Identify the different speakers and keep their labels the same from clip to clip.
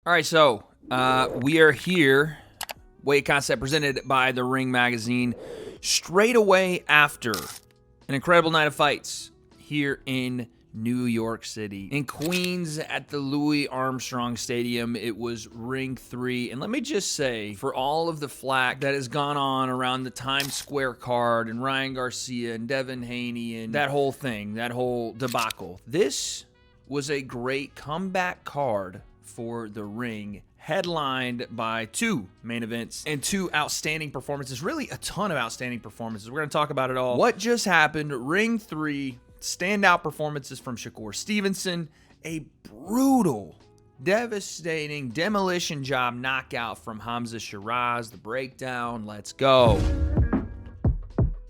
Speaker 1: All right, so we are here. Weight Concept presented by The Ring Magazine. Straight away after an incredible night of fights here in New York City. In Queens at the Louis Armstrong Stadium, it was Ring 3. And let me just say, for all of the flack that has gone on around the Times Square card and Ryan Garcia and Devin Haney and that whole thing, that whole debacle, this was a great comeback card for The Ring, headlined by two main events and two outstanding performances. Really a ton of outstanding performances. We're going to talk about it all. What just happened? Ring 3, standout performances from Shakur Stevenson, a brutal, devastating demolition job knockout from Hamzah Sheeraz. The breakdown. Let's go.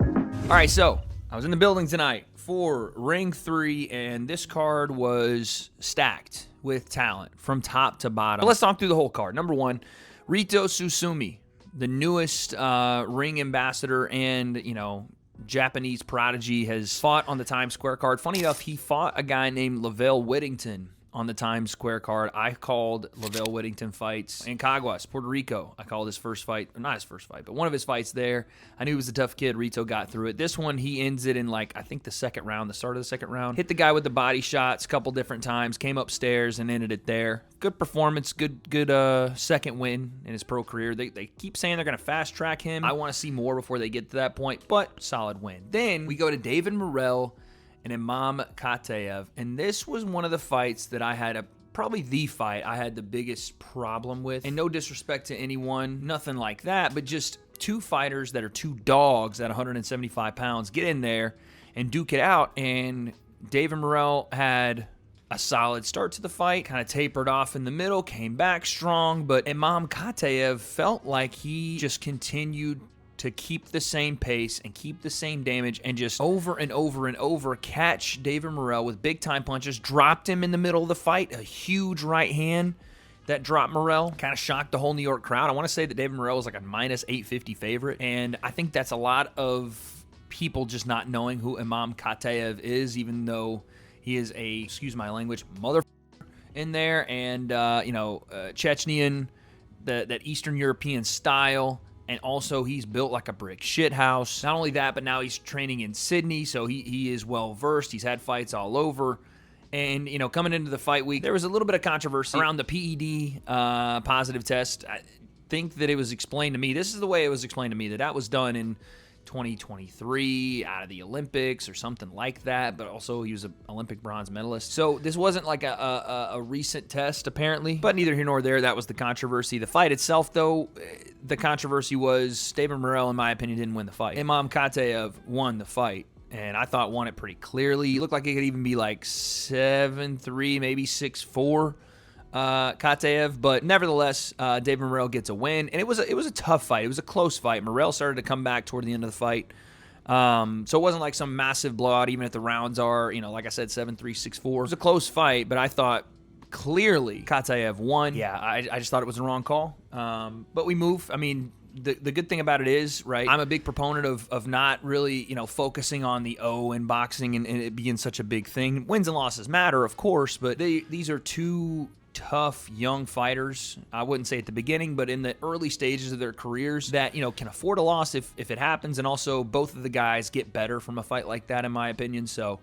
Speaker 1: All right, so I was in the building tonight for Ring 3, and this card was stacked with talent from top to bottom. But let's talk through the whole card. Number one, Rito Susumi, the newest Ring ambassador and, Japanese prodigy, has fought on the Times Square card. Funny enough, he fought a guy named Lavelle Whittington on the Times Square card. I called Lavelle Whittington fights in Caguas, Puerto Rico. I called his first fight, not his first fight, but one of his fights there. I knew he was a tough kid. Rito got through it. This one, he ends it in I think the second round, the start of the second round. Hit the guy with the body shots a couple different times, came upstairs and ended it there. Good performance, good second win in his pro career. They keep saying they're going to fast track him. I want to see more before they get to that point, but solid win. Then we go to David Morrell and Imam Kataev, and this was one of the fights that I had probably the fight I had the biggest problem with. And no disrespect to anyone, nothing like that, but just two fighters that are two dogs at 175 pounds get in there and duke it out. And David Morrell had a solid start to the fight, kind of tapered off in the middle, came back strong, but Imam Kataev felt like he just continued to keep the same pace and keep the same damage and just over and over and over catch David Morrell with big-time punches. Dropped him in the middle of the fight. A huge right hand that dropped Morrell. Kind of shocked the whole New York crowd. I want to say that David Morrell was like a minus 850 favorite, and I think that's a lot of people just not knowing who Imam Kataev is, even though he is a, excuse my language, mother in there, and, Chechnyan, that Eastern European style. And also, he's built like a brick shithouse. Not only that, but now he's training in Sydney, so he is well-versed. He's had fights all over. And, coming into the fight week, there was a little bit of controversy around the PED positive test. I think that it was explained to me. This is the way it was explained to me, that was done in 2023 out of the Olympics or something like that, but also he was an Olympic bronze medalist. So this wasn't like a recent test, apparently, but neither here nor there. That was the controversy. The fight itself, though, the controversy was David Morrell, in my opinion, didn't win the fight. Imam Kataev won the fight, and I thought won it pretty clearly. He looked like it could even be like 7-3, maybe 6-4. Kataev, but nevertheless, David Morrell gets a win, and it was a tough fight. It was a close fight. Morrell started to come back toward the end of the fight, so it wasn't like some massive blowout, even if the rounds are, like I said, 7-3, 6-4. It was a close fight, but I thought clearly Kataev won. Yeah, I just thought it was the wrong call, but we move. I mean, the good thing about it is, right, I'm a big proponent of not really, focusing on the O in boxing and it being such a big thing. Wins and losses matter, of course, but these are two tough young fighters. I wouldn't say at the beginning, but in the early stages of their careers that, can afford a loss if it happens. And also both of the guys get better from a fight like that, in my opinion. So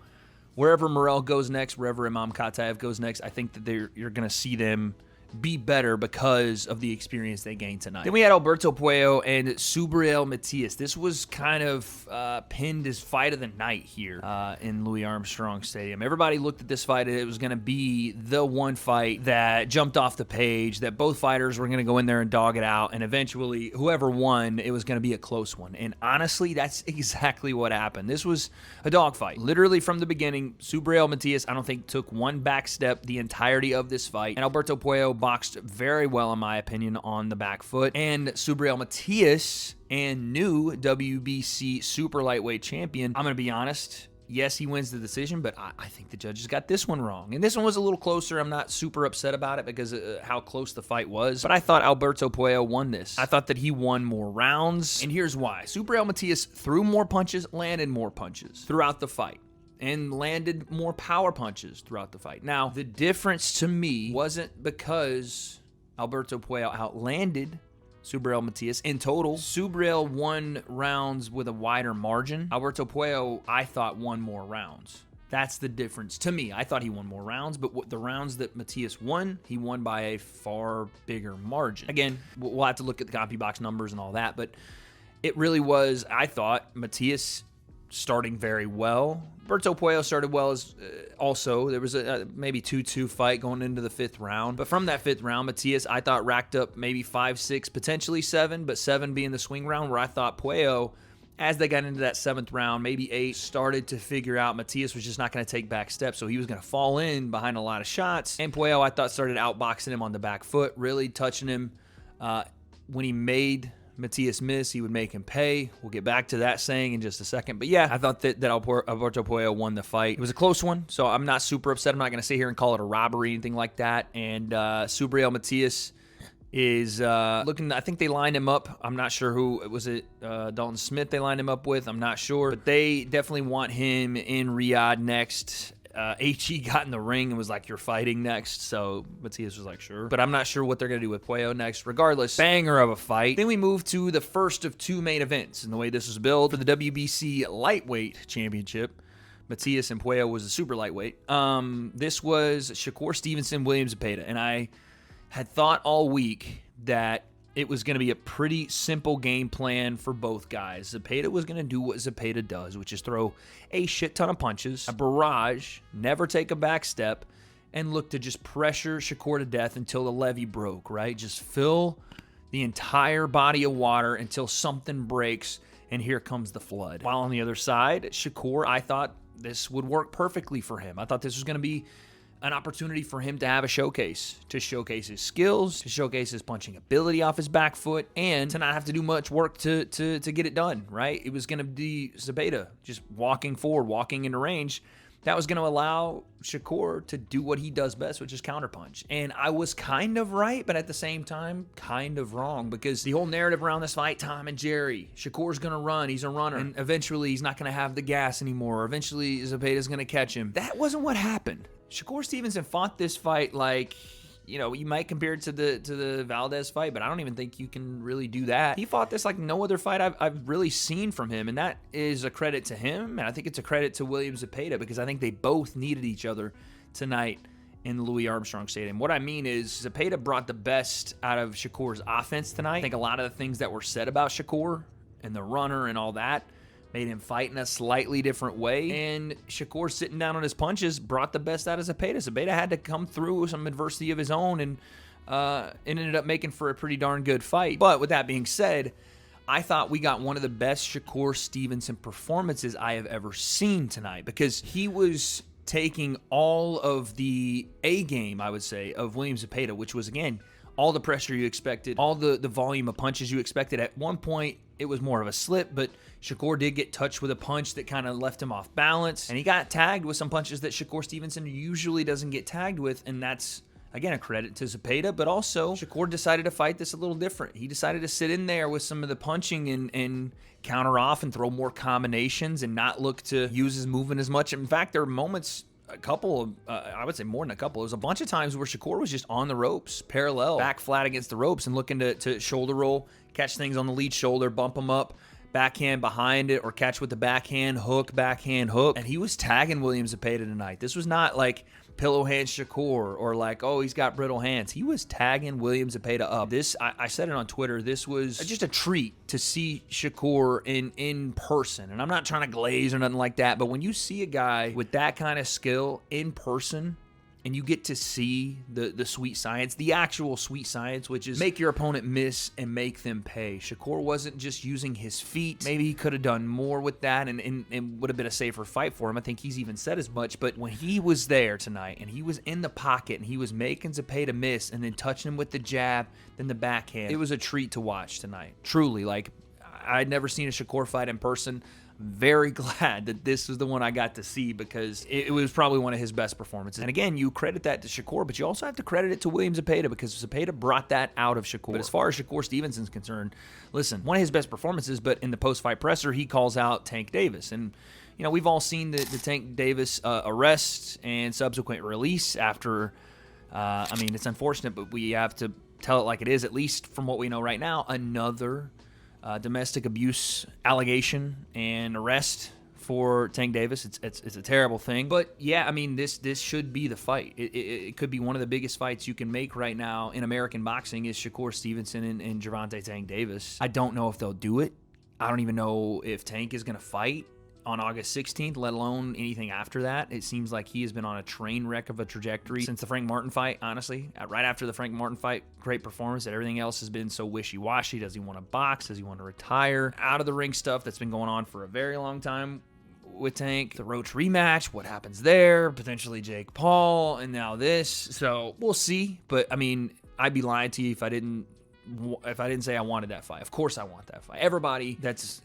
Speaker 1: wherever Morrell goes next, wherever Imam Kataev goes next, I think that you're going to see them be better because of the experience they gained tonight. Then we had Alberto Puello and Subriel Matias. This was kind of pinned as fight of the night here in Louis Armstrong Stadium. Everybody looked at this fight. It was going to be the one fight that jumped off the page, that both fighters were going to go in there and dog it out, and eventually whoever won, it was going to be a close one. And honestly, that's exactly what happened. This was a dogfight. Literally from the beginning, Subriel Matias, I don't think, took one back step the entirety of this fight, and Alberto Puello boxed very well, in my opinion, on the back foot. And Subriel Matias, and new WBC super lightweight champion, I'm going to be honest, yes, he wins the decision, but I think the judges got this one wrong. And this one was a little closer. I'm not super upset about it because of how close the fight was. But I thought Alberto Puello won this. I thought that he won more rounds. And here's why. Subriel Matias threw more punches, landed more punches throughout the fight, and landed more power punches throughout the fight. Now, the difference to me wasn't because Alberto Puello outlanded Subriel Matias. In total, Subriel won rounds with a wider margin. Alberto Puello, I thought, won more rounds. That's the difference. To me, I thought he won more rounds, but the rounds that Matias won, he won by a far bigger margin. Again, we'll have to look at the copy box numbers and all that, but it really was, I thought, Matias starting very well. Alberto Puello started well as also. There was a maybe 2-2 fight going into the 5th round. But from that 5th round, Matias, I thought, racked up maybe 5, 6, potentially 7, but 7 being the swing round, where I thought Puello, as they got into that 7th round, maybe 8, started to figure out Matias was just not going to take back steps, so he was going to fall in behind a lot of shots. And Puello, I thought, started outboxing him on the back foot, really touching him. When he made Matias miss, he would make him pay. We'll get back to that saying in just a second. But yeah, I thought that Alberto Puello won the fight. It was a close one, so I'm not super upset. I'm not going to sit here and call it a robbery or anything like that. And Subriel Matias is looking, I think they lined him up. I'm not sure who, was it Dalton Smith they lined him up with? I'm not sure. But they definitely want him in Riyadh next. HE got in the ring and was like, "You're fighting next." So Matias was like, "Sure." But I'm not sure what they're going to do with Puello next. Regardless, banger of a fight. Then we move to the first of 2 main events. And the way this was billed for the WBC Lightweight Championship, Matias and Puello was a super lightweight. This was Shakur Stevenson, William Zepeda. And I had thought all week that it was going to be a pretty simple game plan for both guys. Zepeda was going to do what Zepeda does, which is throw a shit ton of punches, a barrage, never take a back step, and look to just pressure Shakur to death until the levee broke, right? Just fill the entire body of water until something breaks, and here comes the flood. While on the other side, Shakur, I thought this would work perfectly for him. I thought this was going to be an opportunity for him to have a showcase, to showcase his skills, to showcase his punching ability off his back foot, and to not have to do much work to get it done, right? It was going to be Zepeda just walking forward, walking into range. That was going to allow Shakur to do what he does best, which is counterpunch. And I was kind of right, but at the same time, kind of wrong, because the whole narrative around this fight, Tom and Jerry, Shakur's going to run, he's a runner, and eventually he's not going to have the gas anymore. Eventually Zepeda's going to catch him. That wasn't what happened. Shakur Stevenson fought this fight like, you know, you might compare it to the Valdez fight, but I don't even think you can really do that. He fought this like no other fight I've really seen from him, and that is a credit to him, and I think it's a credit to William Zepeda, because I think they both needed each other tonight in the Louis Armstrong Stadium. What I mean is Zepeda brought the best out of Shakur's offense tonight. I think a lot of the things that were said about Shakur and the runner and all that made him fight in a slightly different way. And Shakur, sitting down on his punches, brought the best out of Zepeda. Zepeda had to come through some adversity of his own, and it ended up making for a pretty darn good fight. But with that being said, I thought we got one of the best Shakur Stevenson performances I have ever seen tonight, because he was taking all of the A game, I would say, of William Zepeda, which was, again, all the pressure you expected, all the volume of punches you expected. At one point, it was more of a slip, but Shakur did get touched with a punch that kind of left him off balance, and he got tagged with some punches that Shakur Stevenson usually doesn't get tagged with, and that's, again, a credit to Zepeda, but also Shakur decided to fight this a little different. He decided to sit in there with some of the punching and counter off and throw more combinations and not look to use his movement as much. In fact, there are moments, a couple of, I would say more than a couple, it was a bunch of times where Shakur was just on the ropes, parallel, back flat against the ropes, and looking to shoulder roll, catch things on the lead shoulder, bump them up, backhand behind it, or catch with the backhand hook, and he was tagging William Zepeda tonight. This was not like pillow hand Shakur or like, oh, he's got brittle hands. He was tagging William Zepeda up. This, I said it on Twitter, this was just a treat to see Shakur in person. And I'm not trying to glaze or nothing like that, but when you see a guy with that kind of skill in person, and you get to see the sweet science, the actual sweet science, which is make your opponent miss and make them pay. Shakur wasn't just using his feet. Maybe he could have done more with that and would have been a safer fight for him. I think he's even said as much. But when he was there tonight and he was in the pocket and he was making Zepeda miss and then touching him with the jab, then the backhand, it was a treat to watch tonight. Truly, like, I'd never seen a Shakur fight in person. Very glad that this was the one I got to see, because it was probably one of his best performances. And again, you credit that to Shakur, but you also have to credit it to William Zepeda, because Zepeda brought that out of Shakur. But as far as Shakur Stevenson's concerned, listen, one of his best performances, but in the post-fight presser, he calls out Tank Davis. And, you know, we've all seen the Tank Davis arrest and subsequent release after, I mean, it's unfortunate, but we have to tell it like it is, at least from what we know right now, another domestic abuse allegation and arrest for Tank Davis. It's a terrible thing. But, yeah, I mean, this should be the fight. It could be one of the biggest fights you can make right now in American boxing is Shakur Stevenson and Gervonta Tank Davis. I don't know if they'll do it. I don't even know if Tank is going to fight on August 16th, let alone anything after that. It seems like he has been on a train wreck of a trajectory since the Frank Martin fight, honestly. Right after the Frank Martin fight, great performance. Everything else has been so wishy-washy. Does he want to box? Does he want to retire? Out of the ring stuff that's been going on for a very long time with Tank. The Roach rematch, what happens there? Potentially Jake Paul, and now this. So we'll see. But, I mean, I'd be lying to you if I didn't say I wanted that fight. Of course I want that fight. Everybody that's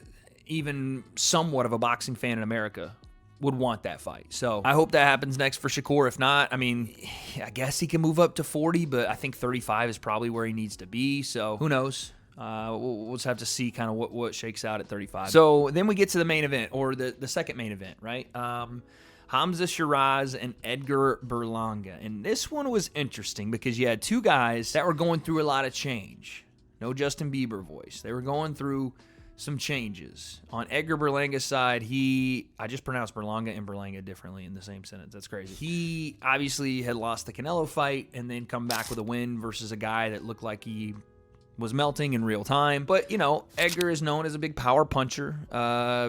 Speaker 1: even somewhat of a boxing fan in America would want that fight. So I hope that happens next for Shakur. If not, I mean, I guess he can move up to 40, but I think 35 is probably where he needs to be. So who knows? We'll just have to see kind of what shakes out at 35. So then we get to the main event, or the second main event, right? Hamzah Sheeraz and Edgar Berlanga. And this one was interesting because you had two guys that were going through a lot of change. No Justin Bieber voice. They were going through some changes. On Edgar Berlanga's side, I just pronounced Berlanga and Berlanga differently in the same sentence. That's crazy. He obviously had lost the Canelo fight and then come back with a win versus a guy that looked like he was melting in real time. But, you know, Edgar is known as a big power puncher,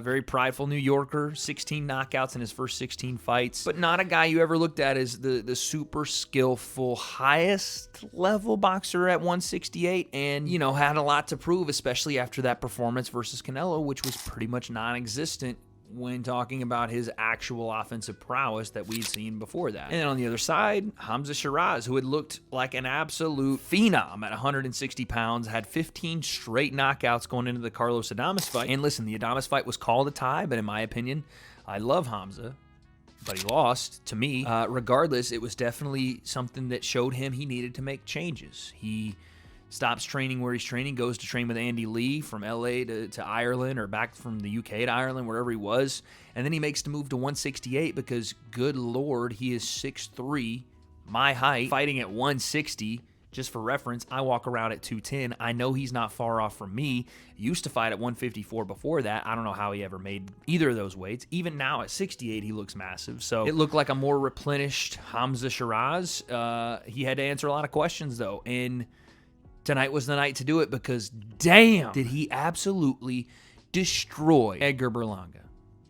Speaker 1: very prideful New Yorker, 16 knockouts in his first 16 fights, but not a guy you ever looked at as the super skillful, highest level boxer at 168, and, you know, had a lot to prove, especially after that performance versus Canelo, which was pretty much non-existent when talking about his actual offensive prowess that we'd seen before that. And then on the other side, Hamzah Sheeraz, who had looked like an absolute phenom at 160 pounds, had 15 straight knockouts going into the Carlos Adames fight. And listen, the Adames fight was called a tie, but in my opinion, I love Hamza, but he lost to me. Regardless, it was definitely something that showed him he needed to make changes. He stops training where he's training, goes to train with Andy Lee from LA to Ireland, or back from the UK to Ireland, wherever he was. And then he makes the move to 168 because, good Lord, he is 6'3", my height, fighting at 160. Just for reference, I walk around at 210. I know he's not far off from me. Used to fight at 154 before that. I don't know how he ever made either of those weights. Even now at 68, he looks massive. So it looked like a more replenished Hamzah Sheeraz. He had to answer a lot of questions, though. And tonight was the night to do it because, damn, did he absolutely destroy Edgar Berlanga.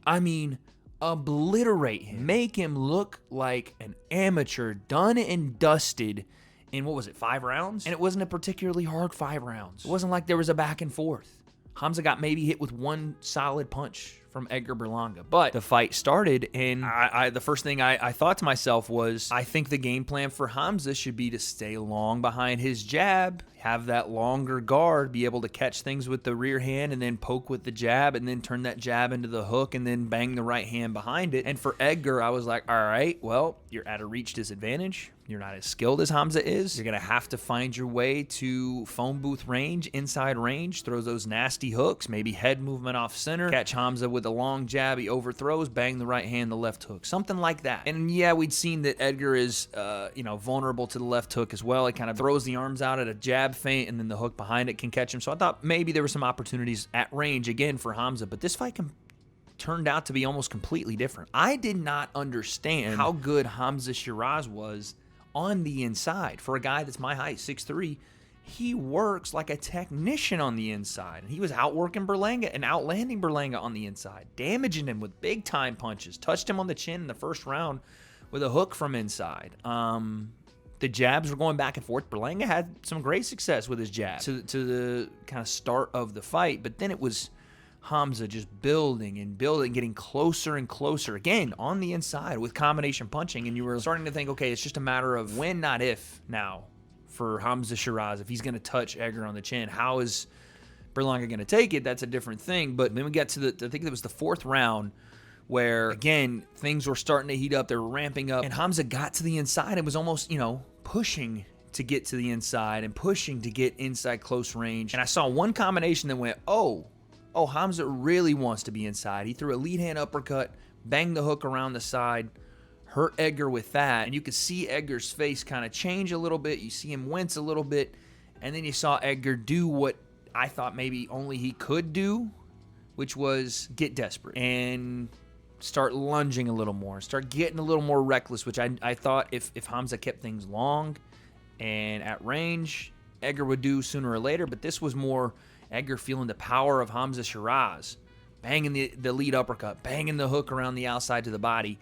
Speaker 1: I mean, obliterate him. Make him look like an amateur, done and dusted in, 5 rounds? And it wasn't a particularly hard 5 rounds. It wasn't like there was a back and forth. Hamza got maybe hit with one solid punch from Edgar Berlanga. But the fight started, and the first thing I thought to myself was, I think the game plan for Hamza should be to stay long behind his jab, have that longer guard, be able to catch things with the rear hand and then poke with the jab and then turn that jab into the hook and then bang the right hand behind it. And for Edgar, I was like, all right, well, you're at a reach disadvantage. You're not as skilled as Hamza is. You're going to have to find your way to phone booth range, inside range, throw those nasty hooks, maybe head movement off center, catch Hamza with a long jab, he overthrows, bang the right hand, the left hook, something like that. And yeah, we'd seen that Edgar is, vulnerable to the left hook as well. He kind of throws the arms out at a jab feint, and then the hook behind it can catch him. So I thought maybe there were some opportunities at range again for Hamza, but this fight turned out to be almost completely different. I did not understand how good Hamzah Sheeraz was on the inside. For a guy that's my height, 6'3", he works like a technician on the inside. And he was outworking Berlanga and outlanding Berlanga on the inside, damaging him with big-time punches, touched him on the chin in the first round with a hook from inside. The jabs were going back and forth. Berlanga had some great success with his jab to the kind of start of the fight, but then it was Hamza just building and building, getting closer and closer, again, on the inside with combination punching, and you were starting to think, okay, it's just a matter of when, not if, now, for Hamzah Sheeraz. If he's going to touch Edgar on the chin, how is Berlanga going to take it? That's a different thing. But then we got to I think it was the 4th round, where, again, things were starting to heat up. They were ramping up, and Hamza got to the inside and was almost, pushing to get to the inside and pushing to get inside close range. And I saw one combination that went, oh, Hamza really wants to be inside. He threw a lead hand uppercut, banged the hook around the side, hurt Edgar with that. And you could see Edgar's face kind of change a little bit. You see him wince a little bit. And then you saw Edgar do what I thought maybe only he could do, which was get desperate and start lunging a little more, start getting a little more reckless, which I thought if Hamza kept things long and at range, Edgar would do sooner or later. But this was more Edgar feeling the power of Hamzah Sheeraz, banging the lead uppercut, banging the hook around the outside to the body.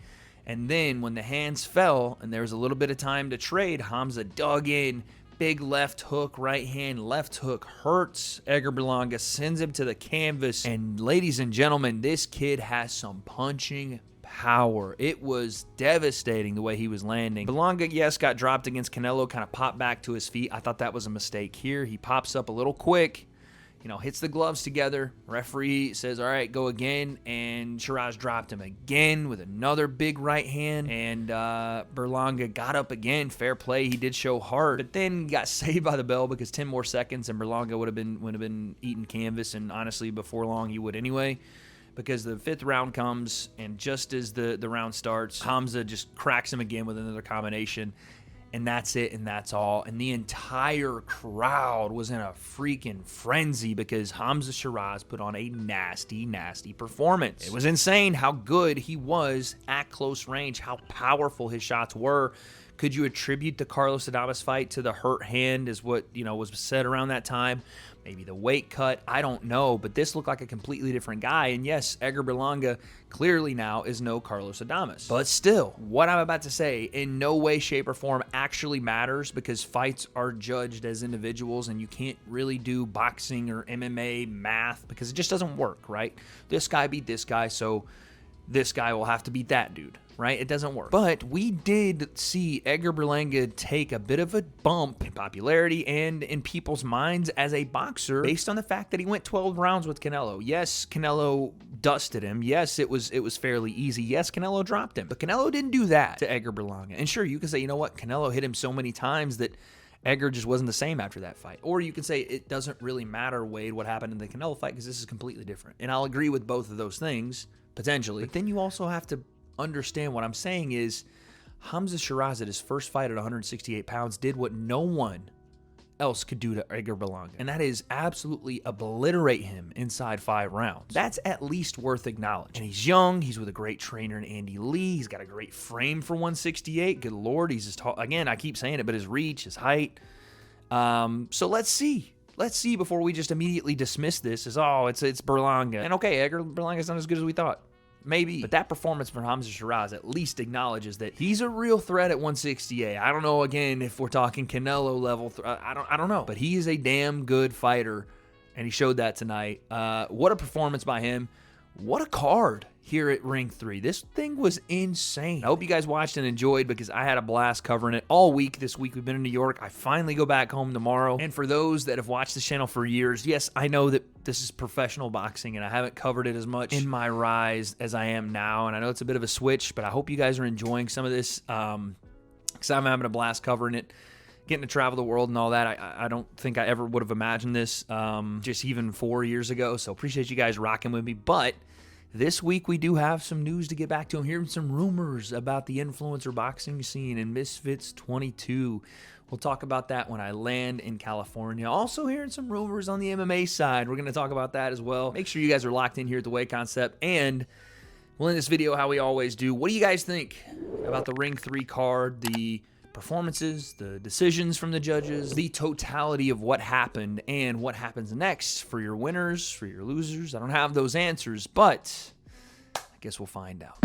Speaker 1: And then when the hands fell and there was a little bit of time to trade, Hamza dug in, big left hook, right hand, left hook hurts Edgar Berlanga, sends him to the canvas. And ladies and gentlemen, this kid has some punching power. It was devastating the way he was landing. Berlanga, yes, got dropped against Canelo, kind of popped back to his feet. I thought that was a mistake here. He pops up a little quick, hits the gloves together. Referee says, all right, go again. And Shiraz dropped him again with another big right hand. And Berlanga got up again. Fair play. He did show heart. But then got saved by the bell because 10 more seconds and Berlanga would have been eating canvas. And honestly, before long, he would anyway. Because the 5th round comes, and just as the round starts, Hamza just cracks him again with another combination. And that's it, and that's all. And the entire crowd was in a freaking frenzy because Hamzah Sheeraz put on a nasty, nasty performance. It was insane how good he was at close range, how powerful his shots were. Could you attribute the Carlos Adames fight to the hurt hand is what, was said around that time? Maybe the weight cut, I don't know, but this looked like a completely different guy. And yes, Edgar Berlanga clearly now is no Carlos Adames. But still, what I'm about to say in no way, shape, or form actually matters because fights are judged as individuals and you can't really do boxing or MMA math because it just doesn't work, right? This guy beat this guy, so this guy will have to beat that dude, right? It doesn't work. But we did see Edgar Berlanga take a bit of a bump in popularity and in people's minds as a boxer based on the fact that he went 12 rounds with Canelo. Yes, Canelo dusted him. Yes, it was fairly easy. Yes, Canelo dropped him. But Canelo didn't do that to Edgar Berlanga. And sure, you can say, you know what? Canelo hit him so many times that Edgar just wasn't the same after that fight. Or you can say it doesn't really matter, Wade, what happened in the Canelo fight because this is completely different. And I'll agree with both of those things, potentially. But then you also have to understand what I'm saying is Hamzah Sheeraz at his first fight at 168 pounds did what no one else could do to Edgar Berlanga, and that is absolutely obliterate him inside 5 rounds. That's at least worth acknowledging. And he's young. He's with a great trainer in Andy Lee. He's got a great frame for 168. Good Lord, he's just tall. Again, I keep saying it, but his reach, his height. So let's see. Let's see before we just immediately dismiss this as, oh, it's Berlanga. And okay, Edgar Berlanga's not as good as we thought. Maybe. But that performance from Hamzah Sheeraz at least acknowledges that he's a real threat at 168. I don't know, again, if we're talking Canelo level. I don't know. But he is a damn good fighter, and he showed that tonight. What a performance by him. What a card here at Ring 3. This thing was insane. I hope you guys watched and enjoyed because I had a blast covering it all week. This week we've been in New York. I finally go back home tomorrow. And for those that have watched this channel for years, yes, I know that this is professional boxing and I haven't covered it as much in my rise as I am now. And I know it's a bit of a switch, but I hope you guys are enjoying some of this because I'm having a blast covering it. Getting to travel the world and all that, I don't think I ever would have imagined this just even 4 years ago. So appreciate you guys rocking with me. But this week we do have some news to get back to. I'm hearing some rumors about the influencer boxing scene and Misfits 22. We'll talk about that when I land in California. Also hearing some rumors on the MMA side. We're going to talk about that as well. Make sure you guys are locked in here at the W.A.D.E Concept. And we'll end this video how we always do. What do you guys think about the Ring 3 card, the performances, the decisions from the judges, the totality of what happened and what happens next for your winners, for your losers? I don't have those answers, but I guess we'll find out.